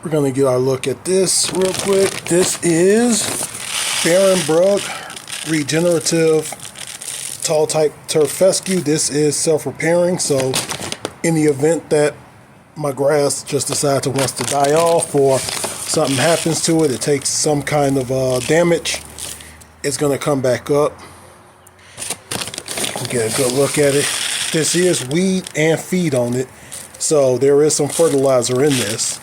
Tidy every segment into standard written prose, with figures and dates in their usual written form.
We're going to get our look at this real quick. This is Barren Brook Regenerative Tall Type Turf Fescue. This is self-repairing, so in the event that my grass just decides it wants to die off or something happens to it, it takes some kind of damage, it's going to come back up. Get a good look at it. This is weed and feed on it, so there is some fertilizer in this.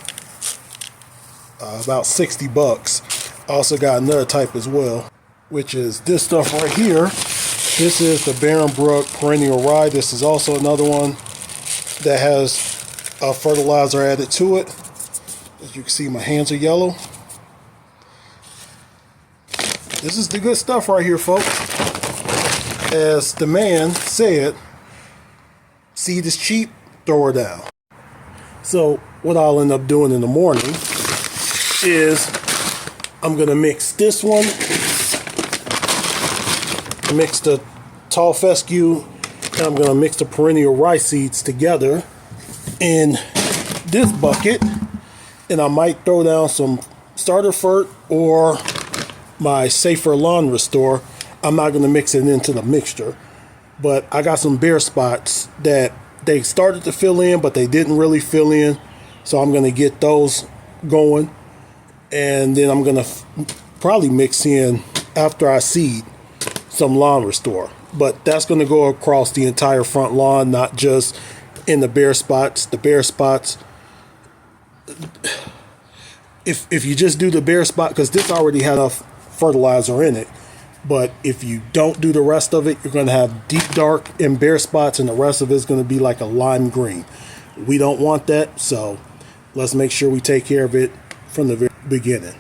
About 60 bucks. Also got another type as well, which is this stuff right here. This is the Barren Brook Perennial Rye. This is also another one that has fertilizer added to it. As you can see, my hands are yellow. This is the good stuff right here, folks. As the man said, seed is cheap, throw her down. So what I'll end up doing in the morning is I'm going to mix this one, mix the tall fescue, and I'm going to mix the perennial rice seeds together in this bucket, and I might throw down some starter fert or my Safer Lawn Restore. I'm not going to mix it into the mixture, but I got some bare spots that they started to fill in, but they didn't really fill in, so I'm going to get those going. And then I'm going to probably mix in, after I seed, some lawn restore. But that's going to go across the entire front lawn, not just in the bare spots. The bare spots, if you just do the bare spot, because this already had enough fertilizer in it. But if you don't do the rest of it, you're going to have deep dark and bare spots, and the rest of it is going to be like a lime green. We don't want that, so let's make sure we take care of it from the very beginning.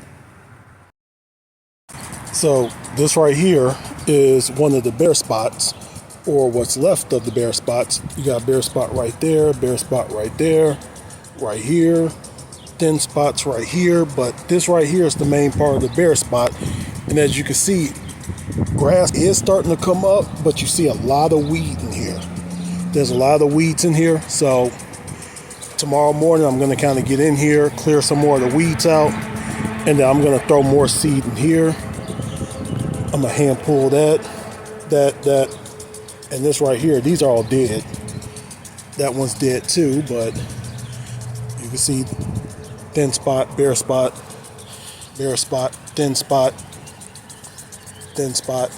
So this right here is one of the bare spots, or what's left of the bare spots. You got a bare spot right there, bare spot right there, right here, thin spots right here, but this right here is the main part of the bare spot. And as you can see, grass is starting to come up, but you see a lot of weed in here. There's a lot of weeds in here, so tomorrow morning I'm going to kind of get in here, clear some more of the weeds out, and then I'm going to throw more seed in here. I'm going to hand pull that, and this right here, these are all dead. That one's dead too, but you can see thin spot, bare spot, bare spot, thin spot, thin spot.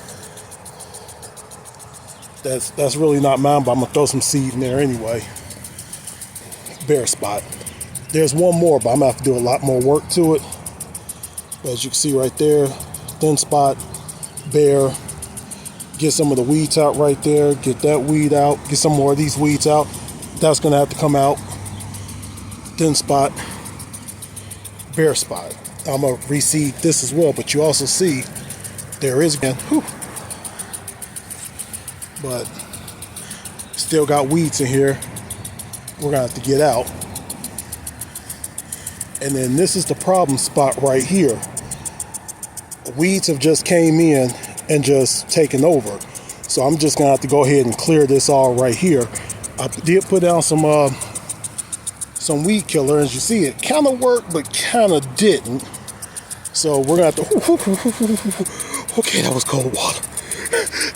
That's really not mine, but I'm going to throw some seed in there anyway. Bare spot. There's one more, but I'm going to have to do a lot more work to it. But as you can see right there, thin spot, bare. Get some of the weeds out right there. Get that weed out. Get some more of these weeds out. That's going to have to come out. Thin spot, bare spot. I'm going to reseed this as well, but you also see there is again, but still got weeds in here. We're gonna have to get out. And then this is the problem spot right here. Weeds have just came in and just taken over. So I'm just gonna have to go ahead and clear this all right here. I did put down some weed killer. As you see, it kind of worked, but kind of didn't. So we're gonna have to, okay, that was cold water.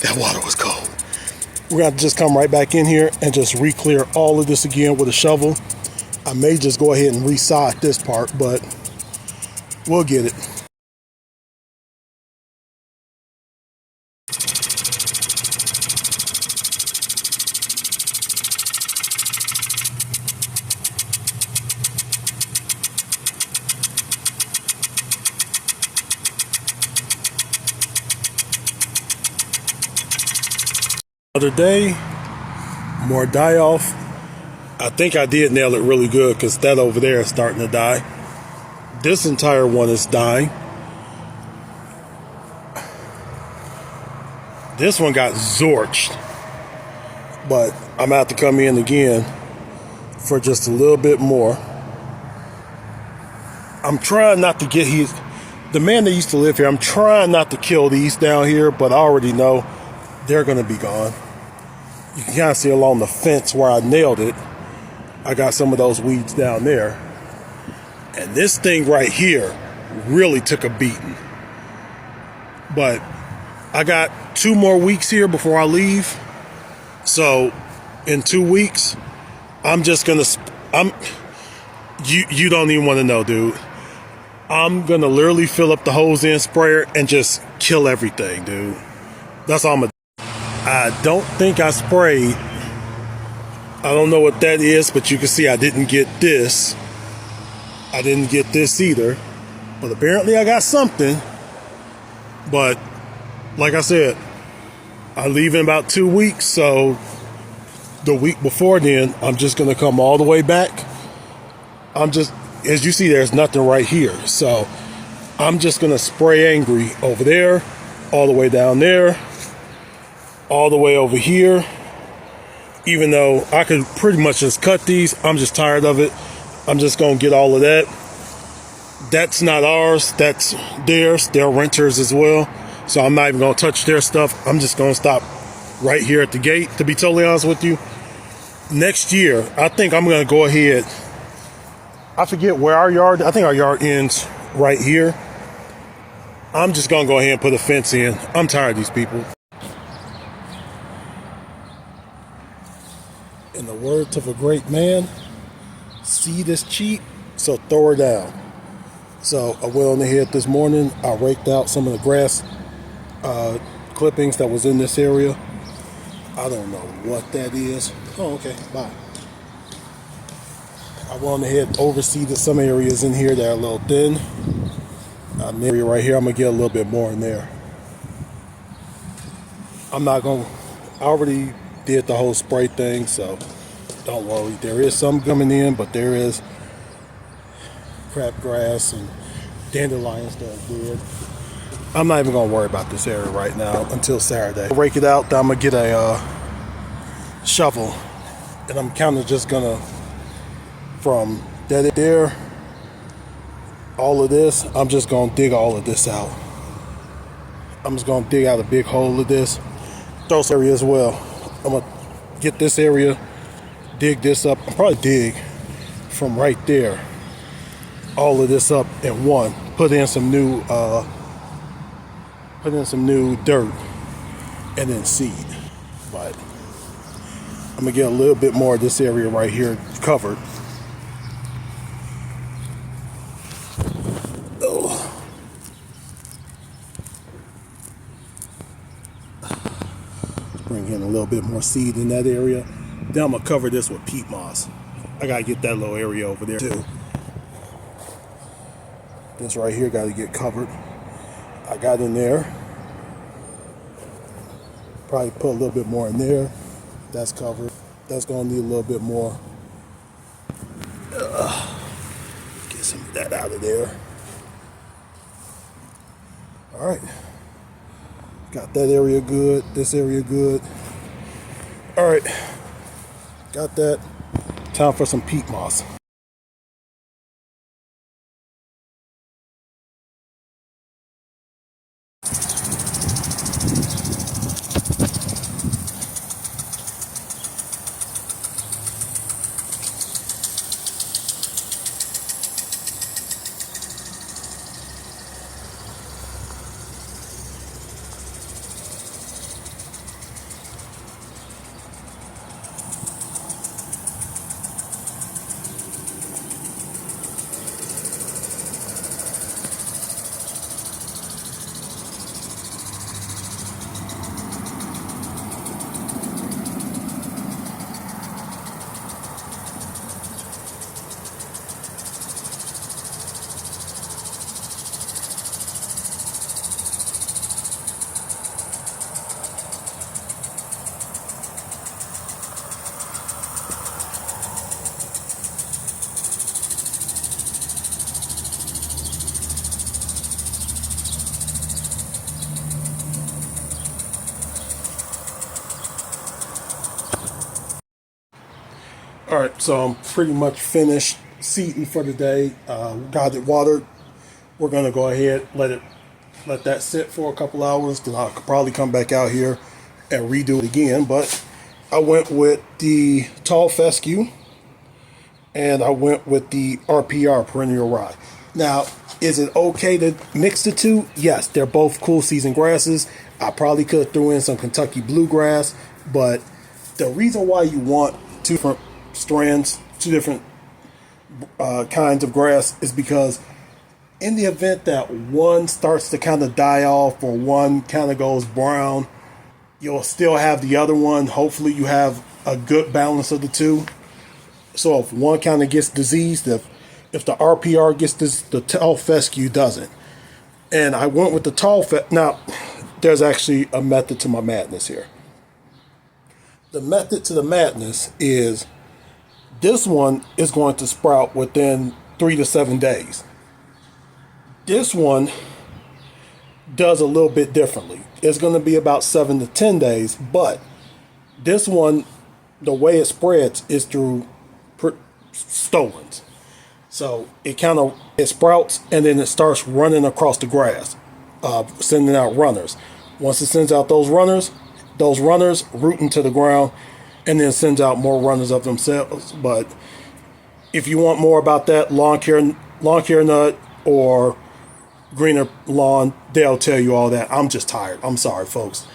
That water was cold. We're going to just come right back in here and just re-clear all of this again with a shovel. I may just go ahead and re-sod this part, but we'll get it. Other day, more die off. I think I did nail it really good because that over there is starting to die. This entire one is dying. This one got zorched, but I'm gonna have to come in again for just a little bit more. I'm trying not to get the man that used to live here, I'm trying not to kill these down here, but I already know they're gonna be gone. You can kind of see along the fence where I nailed it. I got some of those weeds down there. And this thing right here really took a beating. But I got 2 more weeks here before I leave. So in 2 weeks, I'm just gonna, you don't even want to know, dude. I'm gonna literally fill up the hose end sprayer and just kill everything, dude. That's all I'm gonna do. I don't think I sprayed. I don't know what that is, but you can see I didn't get this. I didn't get this either. But apparently I got something. But like I said, I leave in about 2 weeks, so the week before then, I'm just gonna come all the way back. As you see, there's nothing right here. So I'm just gonna spray angry over there, all the way down there, all the way over here. Even though I could pretty much just cut these, I'm just tired of it. I'm just gonna get all of that. That's not ours, that's theirs. They're renters as well. So I'm not even gonna touch their stuff. I'm just gonna stop right here at the gate, to be totally honest with you. Next year, I think I'm gonna go ahead. I forget where our yard, I think our yard ends right here. I'm just gonna go ahead and put a fence in. I'm tired of these people. In the words of a great man, seed is cheap, so throw her down. So I went on ahead this morning. I raked out some of the grass clippings that was in this area. I don't know what that is. Oh, okay, bye. I went ahead and overseeded some areas in here that are a little thin. An area right here, I'm gonna get a little bit more in there. I already did the whole spray thing, so don't worry. There is some coming in, but there is crabgrass and dandelions that are dead. I'm not even gonna worry about this area right now until Saturday. I'll rake it out, then I'm gonna get a shovel, and I'm kind of just gonna, from there, all of this, I'm just gonna dig all of this out. I'm just gonna dig out a big hole of this, throw this area as well. I'm gonna get this area, dig this up, I'll probably dig from right there, all of this up in one, put in some new dirt, and then seed. But I'm gonna get a little bit more of this area right here covered. Bring in a little bit more seed in that area. Then I'm gonna cover this with peat moss. I gotta get that little area over there too. This right here gotta get covered. I got in there. Probably put a little bit more in there. That's covered. That's gonna need a little bit more. Get some of that out of there. All right. Got that area good. This area good. All right. Got that. Time for some peat moss. All right, so I'm pretty much finished seeding for the day. Got it watered. We're gonna go ahead, let that sit for a couple hours. Then I'll probably come back out here and redo it again. But I went with the tall fescue, and I went with the RPR, perennial rye. Now, is it okay to mix the two? Yes, they're both cool season grasses. I probably could throw in some Kentucky bluegrass, but the reason why you want two different strands, two different kinds of grass, is because in the event that one starts to kind of die off or one kind of goes brown, you'll still have the other one. Hopefully you have a good balance of the two. So if one kind of gets diseased, if the RPR gets this, the tall fescue doesn't. And I went with the tall fescue. Now, there's actually a method to my madness here. The method to the madness is this one is going to sprout within 3 to 7 days. This one does a little bit differently. It's going to be about 7 to 10 days, but this one, the way it spreads is through stolons. So it sprouts and then it starts running across the grass, sending out runners. Once it sends out those runners root into the ground and then sends out more runners of themselves. But if you want more about that, lawn care nut or greener lawn, they'll tell you all that. I'm just tired. I'm sorry, folks.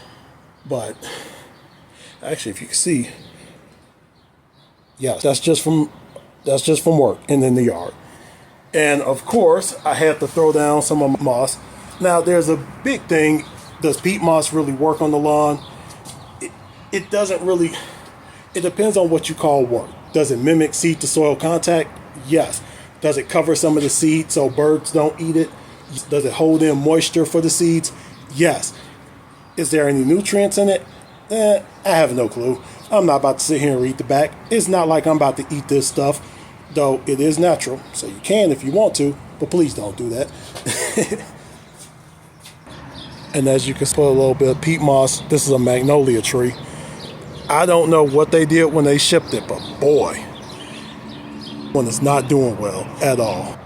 But actually, if you can see, yes, that's just from work and in the yard. And of course, I had to throw down some of my moss. Now, there's a big thing. Does peat moss really work on the lawn? It doesn't really. It depends on what you call work. Does it mimic seed to soil contact? Yes. Does it cover some of the seed so birds don't eat it? Does it hold in moisture for the seeds? Yes. Is there any nutrients in it? I have no clue. I'm not about to sit here and read the back. It's not like I'm about to eat this stuff, though it is natural. So you can if you want to, but please don't do that. And as you can put a little bit of peat moss, this is a magnolia tree. I don't know what they did when they shipped it, but boy, one is not doing well at all.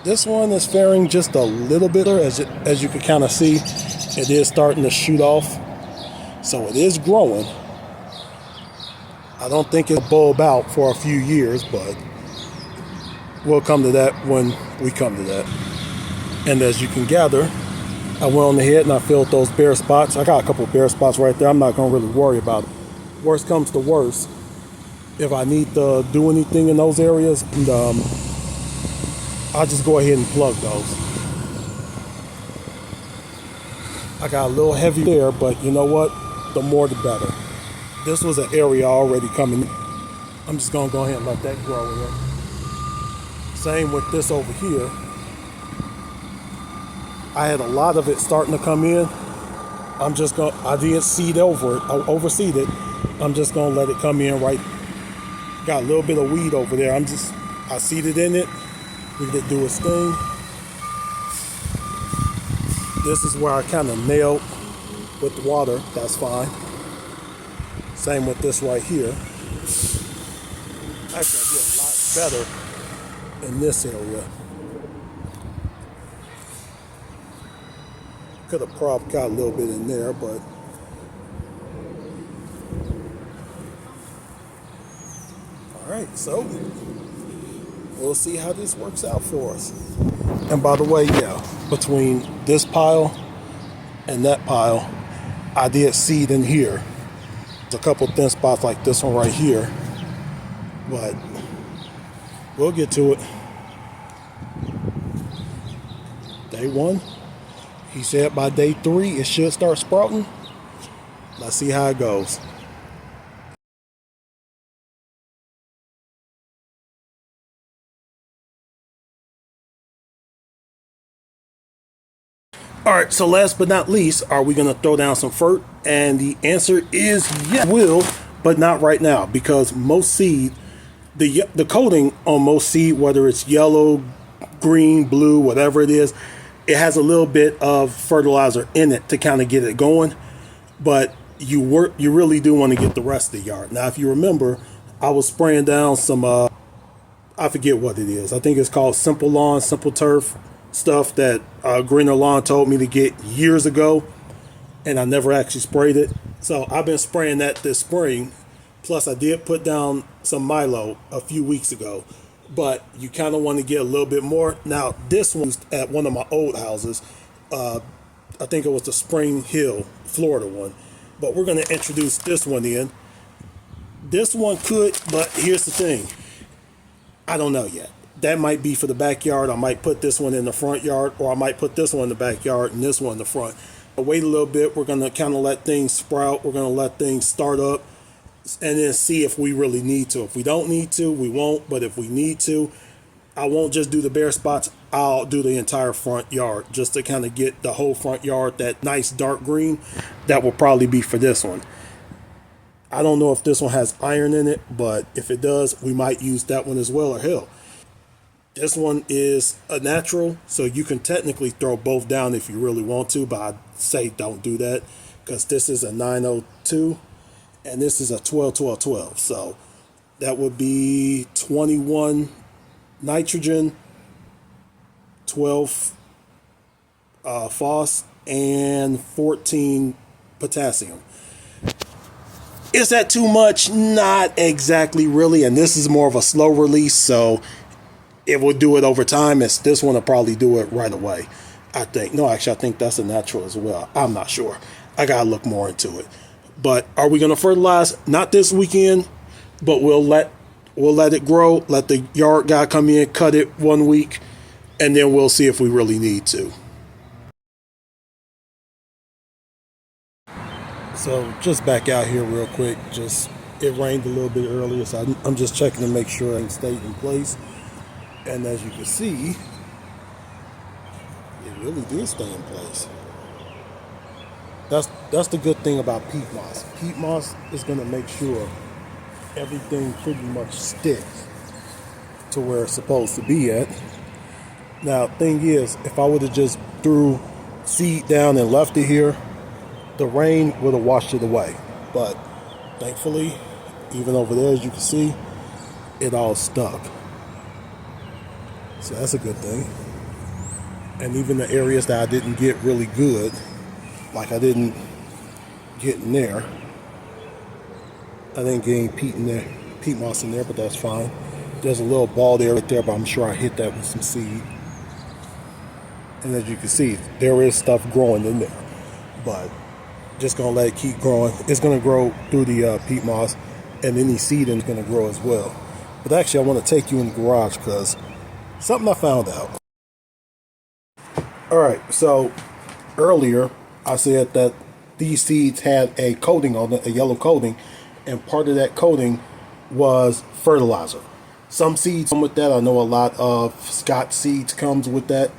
This one is faring just a little bit, as you can kind of see, it is starting to shoot off. So it is growing. I don't think it'll bulb out for a few years, but we'll come to that when we come to that. And as you can gather, I went on ahead and I filled those bare spots. I got a couple of bare spots right there. I'm not going to really worry about it. Worst comes to worst, if I need to do anything in those areas, and, I'll just go ahead and plug those. I got a little heavy there, but you know what? The more the better. This was an area already coming. I'm just going to go ahead and let that grow in. Same with this over here. I had a lot of it starting to come in. I did seed overseed it. I'm just going to let it come in right. Got a little bit of weed over there. I seeded in it. Let it do its thing. This is where I kind of nailed with the water. That's fine. Same with this right here. Actually, I did a lot better in this area. Could have probably got a little bit in there, but all right, so we'll see how this works out for us. And by the way, yeah, between this pile and that pile, I did seed in here. There's a couple thin spots like this one right here, but we'll get to it. Day 1. He said by day 3 it should start sprouting. Let's see how it goes. All right, so last but not least, are we going to throw down some fert? And the answer is yes, will, but not right now, because most seed, the coating on most seed, whether it's yellow, green, blue, whatever it is, it has a little bit of fertilizer in it to kind of get it going. But you really do want to get the rest of the yard. Now, if you remember, I was spraying down some, I forget what it is. I think it's called Simple Lawn, Simple Turf stuff that Greener Lawn told me to get years ago, and I never actually sprayed it. So I've been spraying that this spring, Plus, I did put down some Milo a few weeks ago, but you kind of want to get a little bit more. Now, this one's at one of my old houses. I think it was the Spring Hill, Florida one. But we're going to introduce this one in. This one could, but here's the thing. I don't know yet. That might be for the backyard. I might put this one in the front yard, or I might put this one in the backyard and this one in the front. But wait a little bit. We're going to kind of let things sprout. We're going to let things start up and then see if we really need to. If we don't need to, we won't. But if we need to, I won't just do the bare spots. I'll do the entire front yard just to kind of get the whole front yard that nice dark green. That will probably be for this one. I don't know if this one has iron in it, but if it does, we might use that one as well, or hell. This one is a natural, so you can technically throw both down if you really want to, but I'd say don't do that because this is a 902 and this is a 12-12-12. So that would be 21 nitrogen, 12 phos, and 14 potassium. Is that too much? Not exactly, really. And this is more of a slow release, so it will do it over time. This one will probably do it right away, I think. No, actually, I think that's a natural as well. I'm not sure. I got to look more into it. But are we going to fertilize? Not this weekend, but we'll let it grow. Let the yard guy come in, cut it 1 week, and then we'll see if we really need to. So just back out here real quick. It rained a little bit earlier, so I'm just checking to make sure it stayed in place. And as you can see, it really did stay in place. That's the good thing about peat moss. Peat moss is going to make sure everything pretty much sticks to where it's supposed to be at. Now, thing is, if I would have just threw seed down and left it here, the rain would have washed it away. But thankfully, even over there, as you can see, it all stuck. So that's a good thing. And even the areas that I didn't get really good, like I didn't get in there, I didn't get any peat moss in there, but that's fine. There's a little ball there right there, but I'm sure I hit that with some seed. And as you can see, there is stuff growing in there, but just gonna let it keep growing. It's gonna grow through the peat moss, and any seeding is gonna grow as well. But actually, I want to take you in the garage because something I found out. All right, so earlier I said that these seeds had a coating on it, a yellow coating, and part of that coating was fertilizer. Some seeds come with that. I know a lot of Scotch seeds comes with that.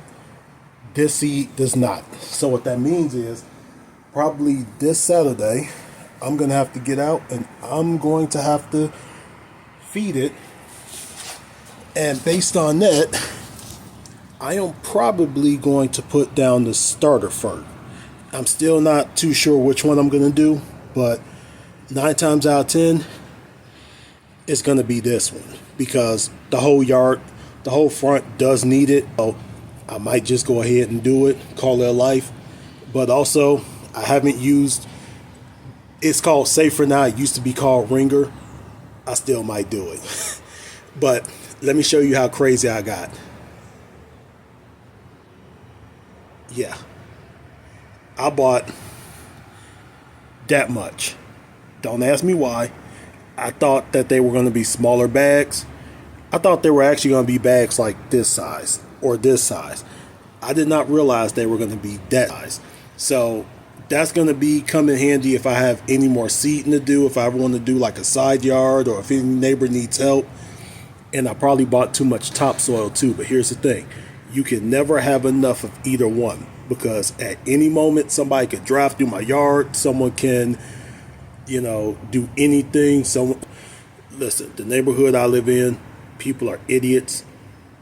This seed does not. So what that means is probably this Saturday I'm going to have to get out and I'm going to have to feed it. And based on that, I am probably going to put down the starter fert. I'm still not too sure which one I'm going to do, but 9 times out of 10, it's going to be this one because the whole yard, the whole front does need it. So I might just go ahead and do it, call it a life. But also, I haven't used, it's called Safer now. It used to be called Ringer. I still might do it. But let me show you how crazy I got. Yeah. I bought that much. Don't ask me why. I thought that they were going to be smaller bags. I thought they were actually going to be bags like this size or this size. I did not realize they were going to be that size. So that's going to be come in handy if I have any more seeding to do, if I ever want to do like a side yard or if any neighbor needs help. And I probably bought too much topsoil too. But here's the thing. You can never have enough of either one because at any moment somebody could drive through my yard. Someone can, do anything. Listen, the neighborhood I live in, people are idiots.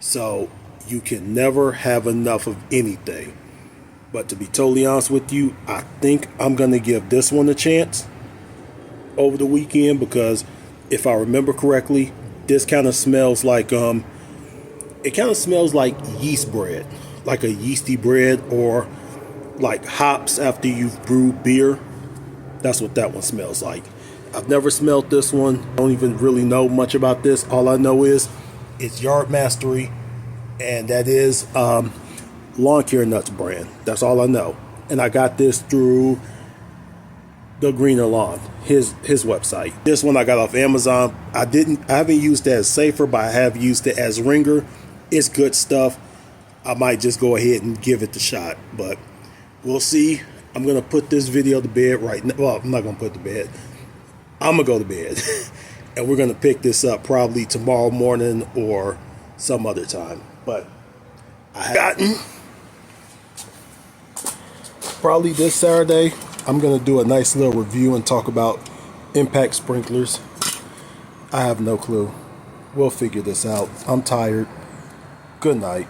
So you can never have enough of anything. But to be totally honest with you, I think I'm going to give this one a chance over the weekend because if I remember correctly, this kind of smells like, it kind of smells like yeast bread, like a yeasty bread or like hops after you've brewed beer. That's what that one smells like. I've never smelled this one. I don't even really know much about this. All I know is it's Yard Mastery, and that is Lawn Care Nuts brand. That's all I know. And I got this through the Greener Lawn, his website. This one I got off Amazon. I haven't used it as safer, but I have used it as ringer. It's good stuff. I might just go ahead and give it the shot, but we'll see. I'm gonna put this video to bed right now. Well, I'm not gonna put it to bed. I'm gonna go to bed and we're gonna pick this up probably tomorrow morning or some other time. But I have gotten probably this Saturday, I'm going to do a nice little review and talk about impact sprinklers. I have no clue. We'll figure this out. I'm tired. Good night.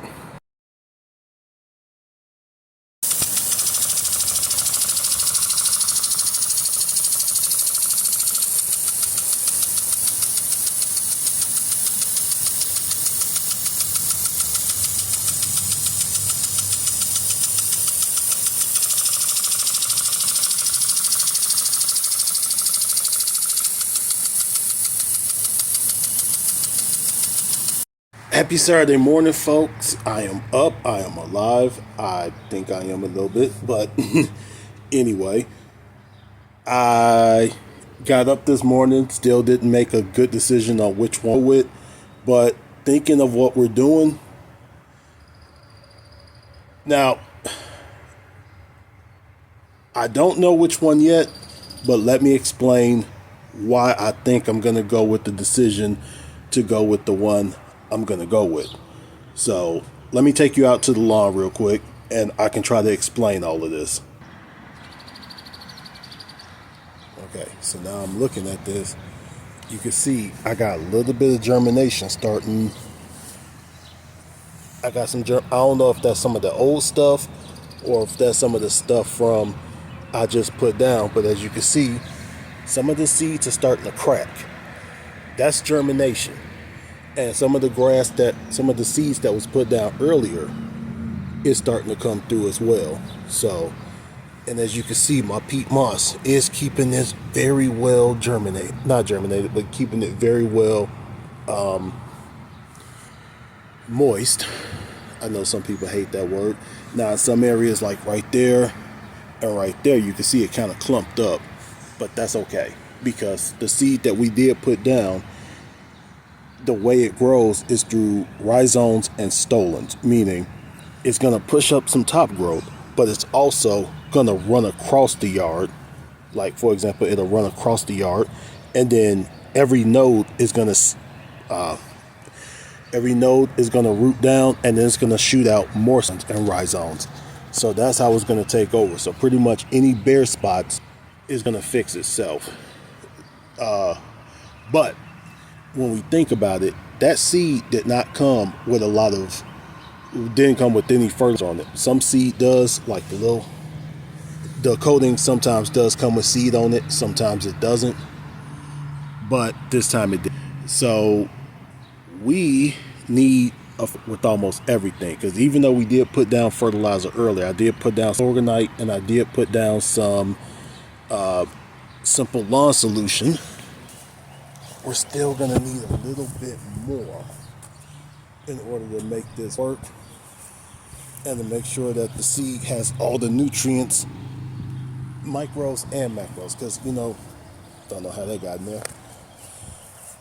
Happy Saturday morning, folks. I am up. I am alive. I think I am a little bit, but anyway, I got up this morning, still didn't make a good decision on which one with, but thinking of what we're doing. Now, I don't know which one yet, but let me explain why I think I'm going to go with the decision to go with the one I'm going to go with. So let me take you out to the lawn real quick and I can try to explain all of this. Okay, so now I'm looking at this. You can see I got a little bit of germination starting. I got some I don't know if that's some of the old stuff or if that's some of the stuff from I just put down, but as you can see, some of the seeds are starting to crack. That's germination. And some of the seeds that was put down earlier is starting to come through as well. So, and as you can see, my peat moss is keeping this very well not germinated, but keeping it very well moist. I know some people hate that word. Now, in some areas like right there and right there, you can see it kind of clumped up, but that's okay because the seed that we did put down, the way it grows is through rhizomes and stolons, meaning it's going to push up some top growth, but it's also going to run across the yard. Like, for example, it'll run across the yard, and then every node is going to root down, and then it's going to shoot out more and rhizomes. So that's how it's going to take over. So pretty much any bare spots is going to fix itself. But when we think about it, that seed didn't come with any fertilizer on it. Some seed does, like the coating sometimes does come with seed on it, sometimes it doesn't, but this time it did. So we need with almost everything, because even though we did put down fertilizer earlier, I did put down organite and I did put down some simple lawn solution, we're still going to need a little bit more in order to make this work and to make sure that the seed has all the nutrients, micros and macros, because don't know how they got in there,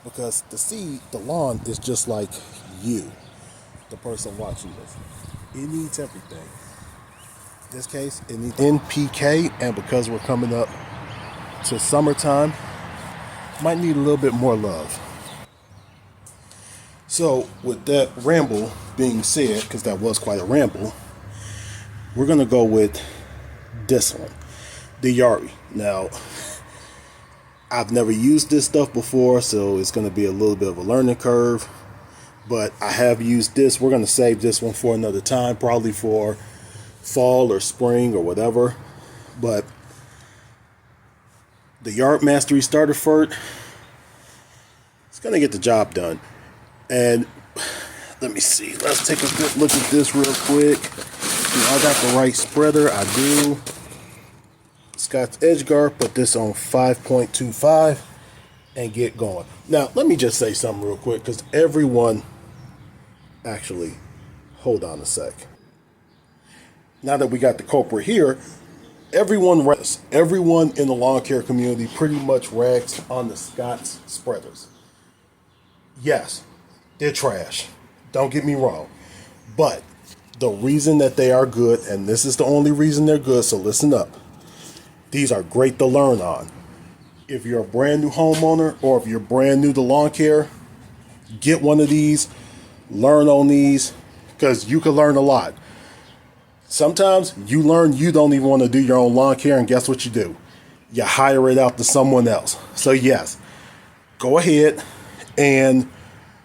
because the lawn is just like you, the person watching this. It needs everything. In this case, it needs NPK, and because we're coming up to summertime, might need a little bit more love. So with that ramble being said, because that was quite a ramble, we're going to go with this one, the Yari. Now, I've never used this stuff before, so it's going to be a little bit of a learning curve, but I have used this. We're going to save this one for another time, probably for fall or spring or whatever. But the Yard Mastery Starter Fert, it's going to get the job done. And let me see. Let's take a good look at this real quick. I got the right spreader. I do. Scott's edge guard, put this on 5.25 and get going. Now, let me just say something real quick, because everyone, actually, hold on a sec. Now that we got the culprit here, everyone in the lawn care community pretty much rags on the Scott's spreaders. Yes, they're trash. Don't get me wrong. But the reason that they are good, and this is the only reason they're good, so listen up. These are great to learn on. If you're a brand new homeowner or if you're brand new to lawn care, get one of these, learn on these, because you can learn a lot. Sometimes you learn you don't even want to do your own lawn care, and guess what you do? You hire it out to someone else. So yes, go ahead and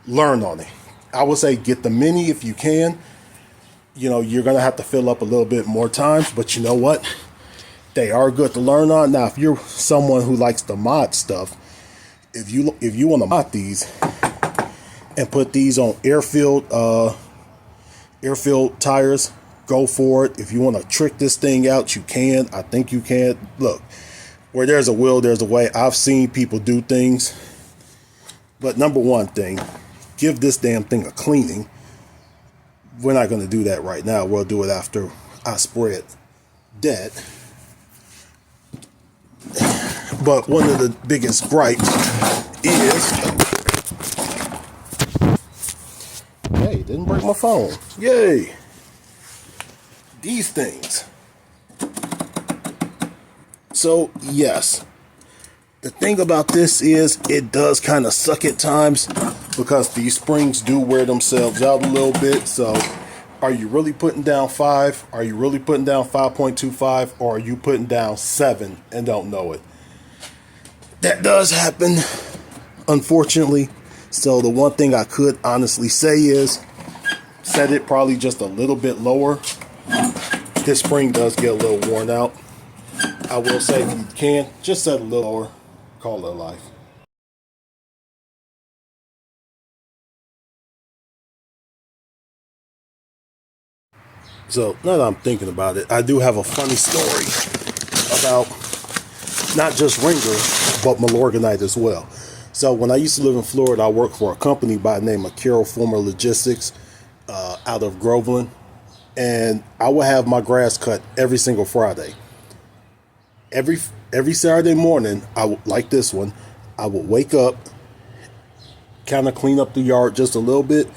learn on it. I would say get the mini if you can. You know, you're going to have to fill up a little bit more times, but you know what? They are good to learn on. Now, if you're someone who likes to mod stuff, if you want to mod these and put these on air-filled tires, go for it. If you want to trick this thing out, you can. I think you can. Look, where there's a will, there's a way. I've seen people do things. But number one thing, give this damn thing a cleaning. We're not going to do that right now. We'll do it after I spread that. But one of the biggest gripes is, hey, didn't break my phone. Yay. These things. So, yes. The thing about this is it does kind of suck at times because these springs do wear themselves out a little bit. So, are you really putting down 5? Are you really putting down 5.25? Or are you putting down 7 and don't know it? That does happen, unfortunately. So the one thing I could honestly say is set it probably just a little bit lower. This spring does get a little worn out. I will say if you can, just set it a little lower. Call it a life. So now that I'm thinking about it, I do have a funny story about not just ringer, but Milorganite as well. So when I used to live in Florida, I worked for a company by the name of Carroll Former Logistics out of Groveland. And I would have my grass cut every single Friday. Every Saturday morning, like this one, I would wake up, kind of clean up the yard just a little bit,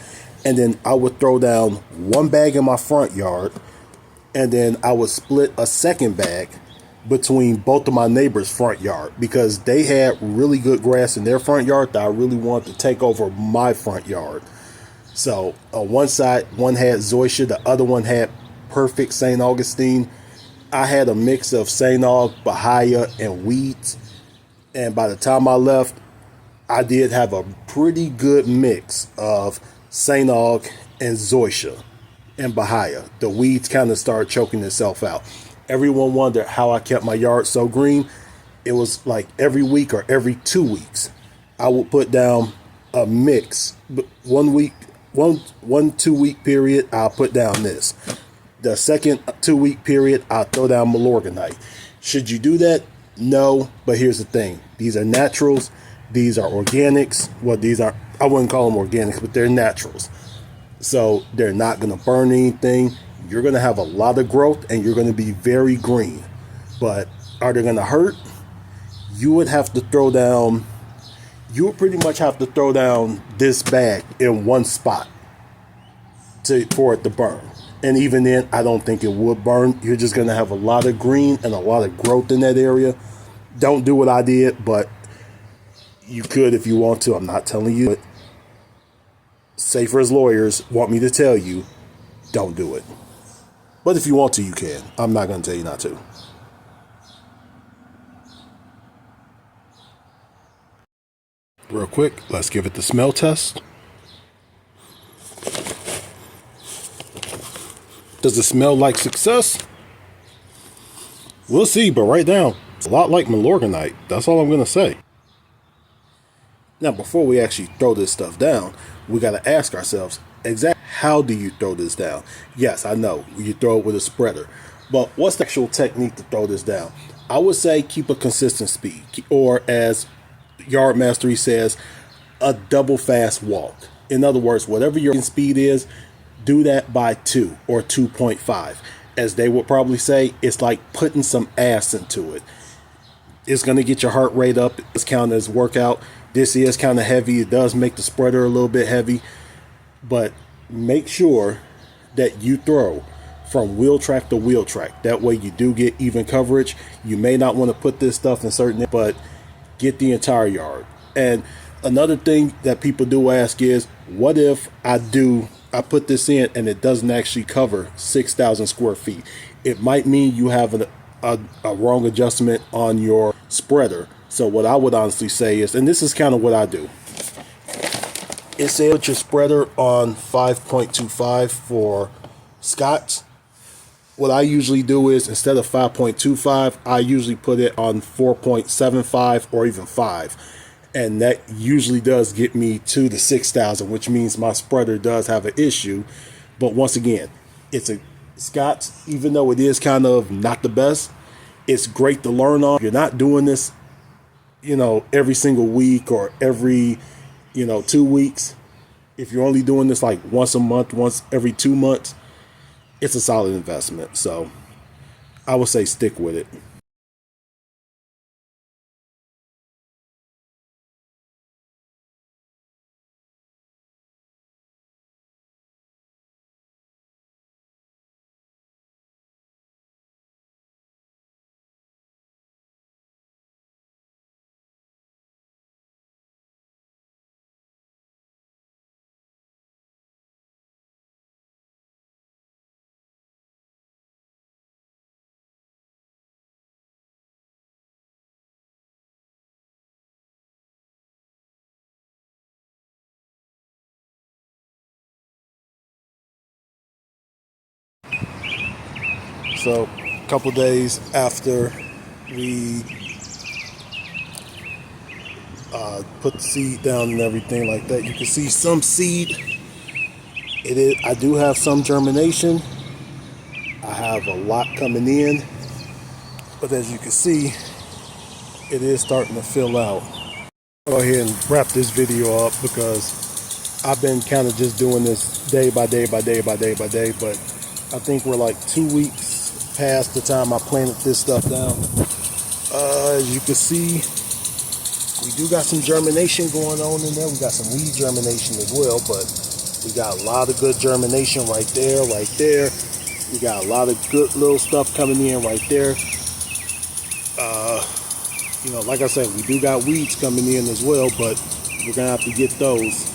and then I would throw down one bag in my front yard, and then I would split a second bag between both of my neighbors' front yard because they had really good grass in their front yard that I really wanted to take over my front yard. So on one side, one had zoysia, the other one had perfect St. Augustine. I had a mix of St. Aug, Bahia, and weeds. And by the time I left, I did have a pretty good mix of St. Aug and zoysia and Bahia. The weeds kind of started choking itself out. Everyone wondered how I kept my yard so green. It was like every week or every 2 weeks, I would put down a mix. 1 week, one 2 week period, I'll put down this. The second 2 week period, I'll throw down Milorganite. Should you do that? No, but here's the thing. These are naturals. These are organics. Well, I wouldn't call them organics, but they're naturals. So they're not going to burn anything. You're going to have a lot of growth and you're going to be very green. But are they going to hurt? You would pretty much have to throw down this bag in one spot for it to burn. And even then, I don't think it would burn. You're just going to have a lot of green and a lot of growth in that area. Don't do what I did, but you could if you want to. I'm not telling you. But safer as lawyers want me to tell you, don't do it. But if you want to, you can. I'm not going to tell you not to. Real quick, let's give it the smell test. Does it smell like success? We'll see, but right now, it's a lot like Milorganite. That's all I'm going to say. Now, before we actually throw this stuff down, we got to ask ourselves, exactly how do you throw this down? Yes, I know, you throw it with a spreader. But what's the actual technique to throw this down? I would say keep a consistent speed, or as Yard Mastery says, a double fast walk. In other words, whatever your speed is, do that by 2 or 2.5. As they would probably say, it's like putting some ass into it. It's going to get your heart rate up. It's counted as workout. This is kind of heavy. It does make the spreader a little bit heavy. But make sure that you throw from wheel track to wheel track. That way you do get even coverage. You may not want to put this stuff in certain, but get the entire yard. And another thing that people do ask is, what if I put this in and it doesn't actually cover 6,000 square feet? It might mean you have a wrong adjustment on your spreader. So what I would honestly say is, and this is kind of what I do, it says put your spreader on 5.25 for Scots. What I usually do is, instead of 5.25, I usually put it on 4.75 or even 5. And that usually does get me to the 6,000, which means my spreader does have an issue. But once again, it's a Scots, even though it is kind of not the best, it's great to learn on. You're not doing this, every single week or every, 2 weeks. If you're only doing this like once a month, once every 2 months, it's a solid investment. So I would say stick with it. So a couple days after we put the seed down and everything like that, you can see some seed. I do have some germination. I have a lot coming in, but as you can see, it is starting to fill out. I'll go ahead and wrap this video up because I've been kind of just doing this day by day by day by day by day, but I think we're like 2 weeks past the time I planted this stuff down. As you can see, we do got some germination going on in there. We got some weed germination as well, but we got a lot of good germination right there, right there. We got a lot of good little stuff coming in right there. Like I said, we do got weeds coming in as well, but we're gonna have to get those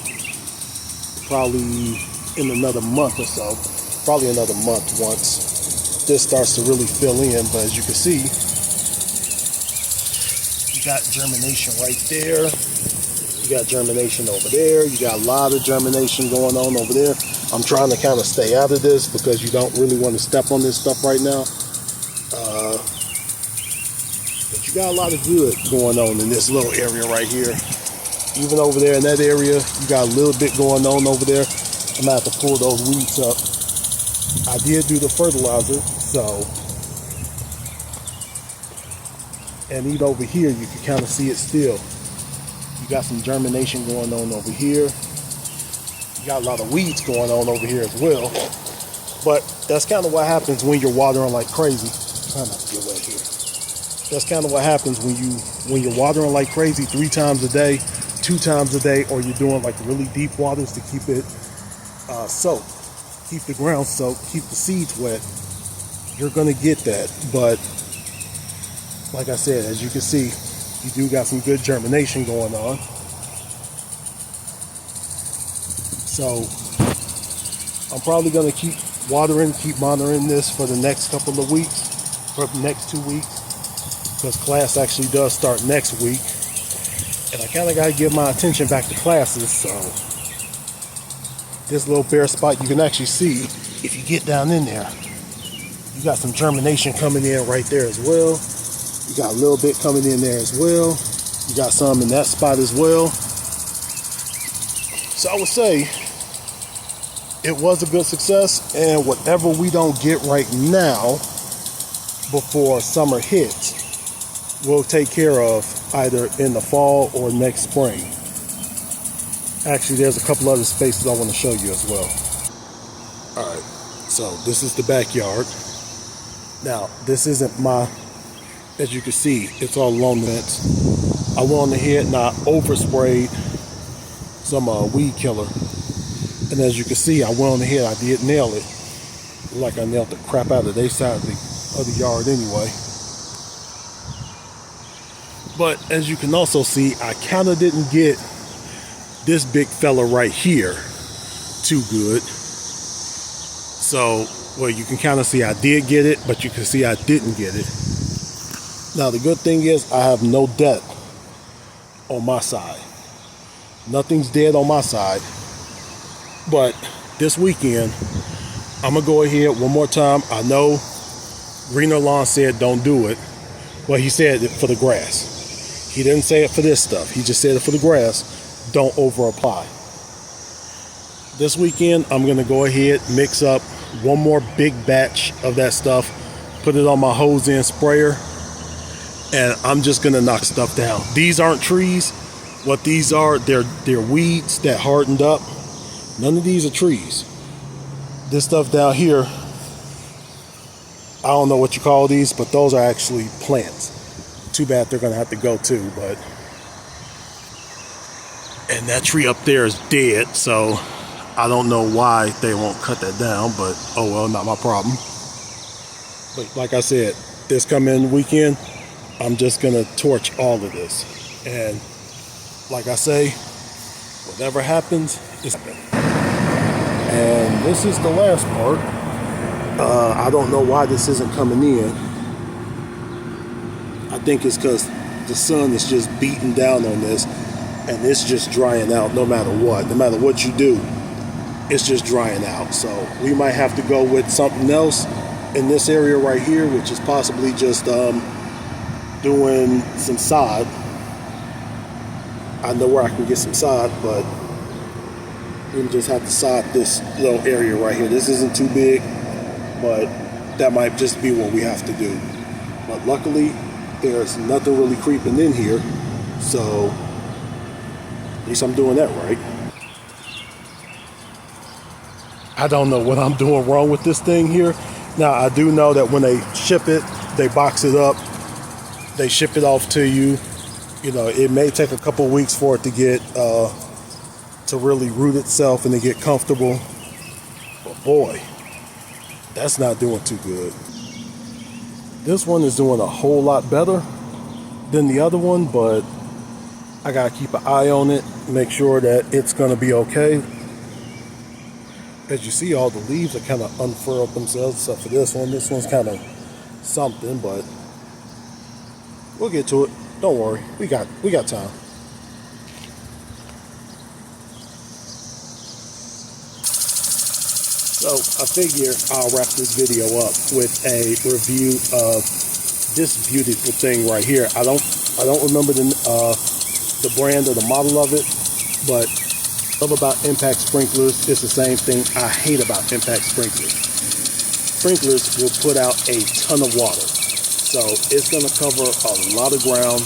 probably in another month or so. Probably another month once this starts to really fill in. But as you can see, you got germination right there. You got germination over there. You got a lot of germination going on over there. I'm trying to kind of stay out of this because you don't really want to step on this stuff right now. But you got a lot of good going on in this little area right here. Even over there in that area, you got a little bit going on over there. I'm gonna have to pull those weeds up. I did do the fertilizer, so, and even over here, you can kind of see it still. You got some germination going on over here. You got a lot of weeds going on over here as well. But that's kind of what happens when you're watering like crazy. Try not to get wet here. That's kind of what happens when you're watering like crazy 3 times a day, 2 times a day, or you're doing like really deep waters to keep it soaked, keep the ground soaked, keep the seeds wet. You're gonna get that. But like I said, as you can see, you do got some good germination going on. So I'm probably gonna keep monitoring this for the next couple of weeks, for the next 2 weeks, because class actually does start next week, and I kind of got to give my attention back to classes. So this little bare spot, you can actually see if you get down in there, you got some germination coming in right there as well. You got a little bit coming in there as well. You got some in that spot as well. So I would say it was a good success, and whatever we don't get right now before summer hits, we'll take care of either in the fall or next spring. Actually, there's a couple other spaces I want to show you as well. Alright, so this is the backyard. Now, this isn't my, as you can see, it's all along the fence. I went on ahead and I oversprayed some weed killer. And as you can see, I went on ahead, I did nail it. Like I nailed the crap out of their side of the yard anyway. But as you can also see, I kind of didn't get this big fella right here too good. So, well, you can kind of see I did get it, but you can see I didn't get it. Now, the good thing is I have no debt on my side. Nothing's dead on my side. But this weekend, I'm going to go ahead one more time. I know Greener Lawn said don't do it. Well, he said it for the grass. He didn't say it for this stuff. He just said it for the grass. Don't over apply. This weekend, I'm going to go ahead, mix up one more big batch of that stuff, put it on my hose end sprayer, and I'm just going to knock stuff down. These aren't trees. What these are, they're weeds that hardened up. None of these are trees. This stuff down here, I don't know what you call these, but those are actually plants. Too bad they're going to have to go too, but... And that tree up there is dead, so I don't know why they won't cut that down, but oh well, not my problem. But like I said, this coming weekend, I'm just going to torch all of this. And like I say, whatever happens, it's happening. And this is the last part. I don't know why this isn't coming in. I think it's because the sun is just beating down on this, and it's just drying out no matter what. No matter what you do, it's just drying out. So we might have to go with something else in this area right here, which is possibly just doing some sod. I know where I can get some sod, but we just have to sod this little area right here. This isn't too big, but that might just be what we have to do. But luckily, there's nothing really creeping in here, so at least I'm doing that right. I don't know what I'm doing wrong with this thing here. Now, I do know that when they ship it, they box it up, they ship it off to you. You know, it may take a couple weeks for it to get to really root itself and to get comfortable. But boy, that's not doing too good. This one is doing a whole lot better than the other one, but I gotta keep an eye on it, make sure that it's gonna be okay. As you see, all the leaves are kind of unfurled themselves, except for this one. This one's kind of something, but we'll get to it. Don't worry, we got time. So I figure I'll wrap this video up with a review of this beautiful thing right here. I don't remember the brand or the model of it, but love about impact sprinklers is the same thing I hate about impact sprinklers. Sprinklers will put out a ton of water, so it's going to cover a lot of ground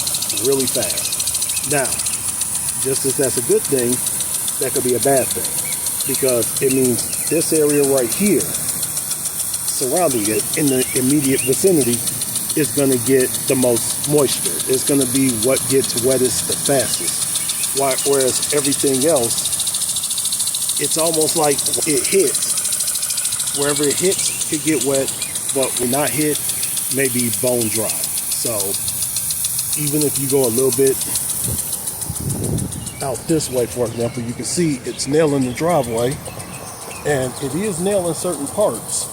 really fast. Now, just as that's a good thing, that could be a bad thing, because it means this area right here, surrounding it, in the immediate vicinity, is going to get the most moisture. It's going to be what gets wettest the fastest. Whereas everything else, it's almost like it hits. Wherever it hits, could get wet, but when not hit, maybe bone dry. So even if you go a little bit out this way, for example, you can see it's nailing the driveway. And it is nailing certain parts,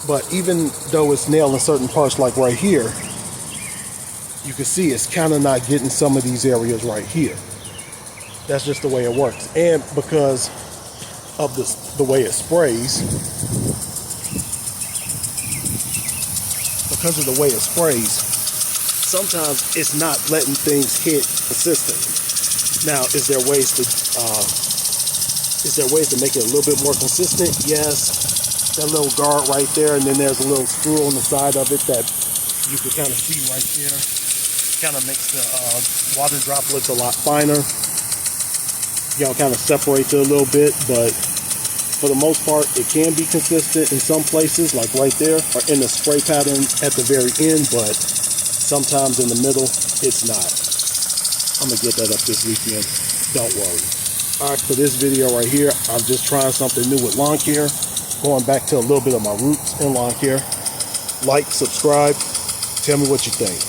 but even though it's nailing certain parts like right here, you can see it's kind of not getting some of these areas right here. That's just the way it works. And because of the way it sprays, sometimes it's not letting things hit consistently. Now, is there ways to make it a little bit more consistent? Yes. That little guard right there, and then there's a little screw on the side of it that You can kind of see right there, kind of makes the water droplets a lot finer. Y'all kind of separates it a little bit, but for the most part, it can be consistent in some places, like right there, or in the spray pattern at the very end, but sometimes in the middle, it's not. I'm gonna get that up this weekend, don't worry. All right, for this video right here, I'm just trying something new with lawn care, going back to a little bit of my roots in lawn care. Like, subscribe, tell me what you think.